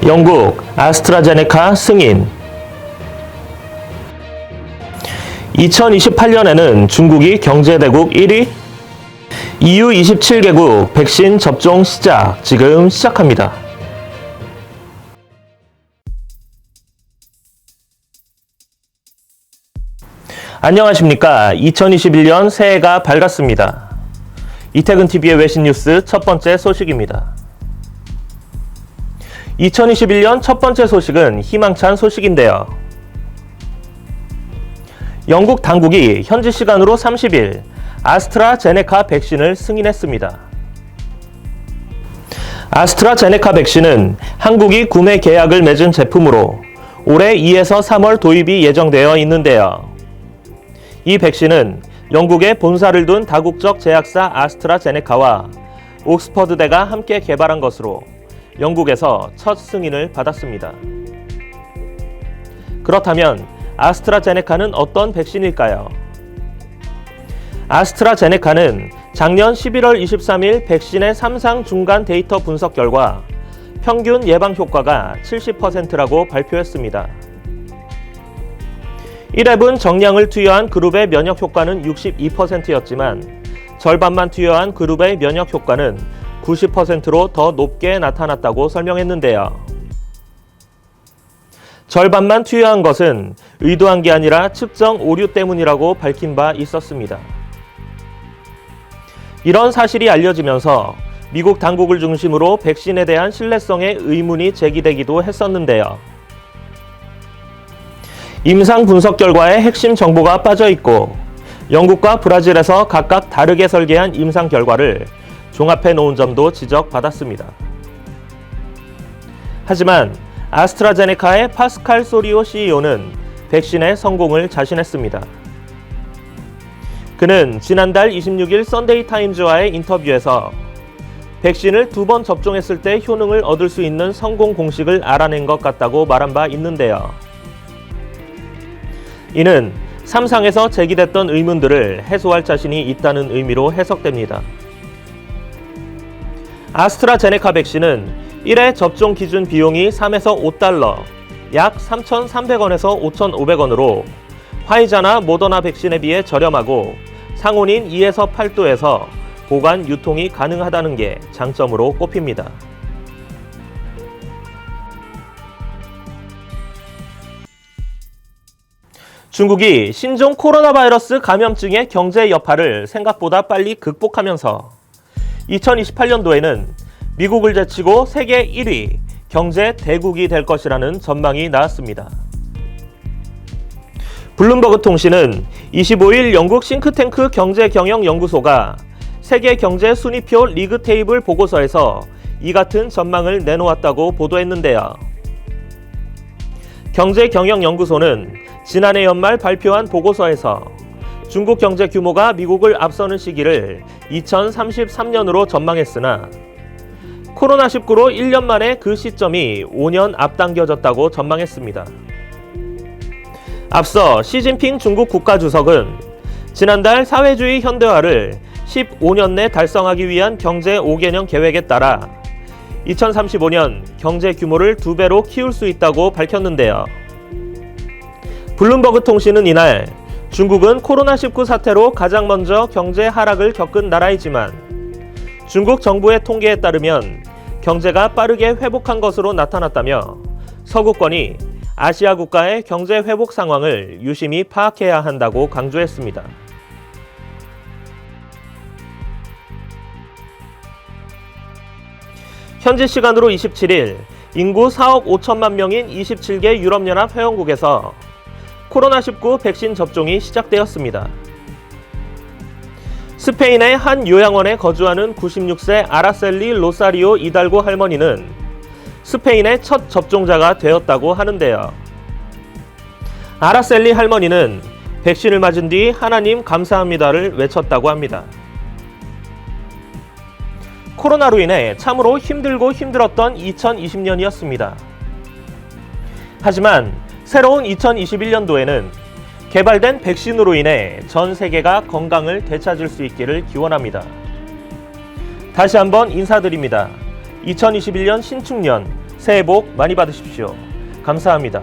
영국 아스트라제네카 승인. 2028년에는 중국이 경제대국 1위, EU 27개국 백신 접종 시작, 지금 시작합니다. 안녕하십니까. 2021년 새해가 밝았습니다. 이태근TV의 외신 뉴스 첫 번째 소식입니다. 2021년 첫 번째 소식은 희망찬 소식인데요. 영국 당국이 현지 시간으로 30일 아스트라제네카 백신을 승인했습니다. 아스트라제네카 백신은 한국이 구매 계약을 맺은 제품으로 올해 2에서 3월 도입이 예정되어 있는데요. 이 백신은 영국에 본사를 둔 다국적 제약사 아스트라제네카와 옥스퍼드대가 함께 개발한 것으로 영국에서 첫 승인을 받았습니다. 그렇다면 아스트라제네카는 어떤 백신일까요? 아스트라제네카는 작년 11월 23일 백신의 3상 중간 데이터 분석 결과 평균 예방 효과가 70%라고 발표했습니다. 1랩은 정량을 투여한 그룹의 면역 효과는 62%였지만 절반만 투여한 그룹의 면역 효과는 90%로 더 높게 나타났다고 설명했는데요. 절반만 투여한 것은 의도한 게 아니라 측정 오류 때문이라고 밝힌 바 있었습니다. 이런 사실이 알려지면서 미국 당국을 중심으로 백신에 대한 신뢰성에 의문이 제기되기도 했었는데요. 임상 분석 결과에 핵심 정보가 빠져 있고 영국과 브라질에서 각각 다르게 설계한 임상 결과를 종합해 놓은 점도 지적받았습니다. 하지만 아스트라제네카의 파스칼 소리오 CEO는 백신의 성공을 자신했습니다. 그는 지난달 26일 선데이 타임즈와의 인터뷰에서 백신을 2번 접종했을 때 효능을 얻을 수 있는 성공 공식을 알아낸 것 같다고 말한 바 있는데요. 이는 3상에서 제기됐던 의문들을 해소할 자신이 있다는 의미로 해석됩니다. 아스트라제네카 백신은 1회 접종 기준 비용이 3에서 5달러, 약 3,300원에서 5,500원으로 화이자나 모더나 백신에 비해 저렴하고 상온인 2에서 8도에서 보관, 유통이 가능하다는 게 장점으로 꼽힙니다. 중국이 신종 코로나 바이러스 감염증의 경제 여파를 생각보다 빨리 극복하면서 2028년도에는 미국을 제치고 세계 1위 경제 대국이 될 것이라는 전망이 나왔습니다. 블룸버그 통신은 25일 영국 싱크탱크 경제경영연구소가 세계 경제 순위표 리그 테이블 보고서에서 이 같은 전망을 내놓았다고 보도했는데요. 경제경영연구소는 지난해 연말 발표한 보고서에서 중국 경제 규모가 미국을 앞서는 시기를 2033년으로 전망했으나 코로나19로 1년 만에 그 시점이 5년 앞당겨졌다고 전망했습니다. 앞서 시진핑 중국 국가주석은 지난달 사회주의 현대화를 15년 내 달성하기 위한 경제 5개년 계획에 따라 2035년 경제 규모를 2배로 키울 수 있다고 밝혔는데요. 블룸버그 통신은 이날 중국은 코로나19 사태로 가장 먼저 경제 하락을 겪은 나라이지만 중국 정부의 통계에 따르면 경제가 빠르게 회복한 것으로 나타났다며 서구권이 아시아 국가의 경제 회복 상황을 유심히 파악해야 한다고 강조했습니다. 현지 시간으로 27일 인구 4억 5천만 명인 27개 유럽연합 회원국에서 코로나19 백신 접종이 시작되었습니다. 스페인의 한 요양원에 거주하는 96세 아라셀리 로사리오 이달고 할머니는 스페인의 첫 접종자가 되었다고 하는데요. 아라셀리 할머니는 백신을 맞은 뒤 하나님 감사합니다를 외쳤다고 합니다. 코로나로 인해 참으로 힘들고 힘들었던 2020년이었습니다. 하지만 새로운 2021년도에는 개발된 백신으로 인해 전 세계가 건강을 되찾을 수 있기를 기원합니다. 다시 한번 인사드립니다. 2021년 신축년 새해 복 많이 받으십시오. 감사합니다.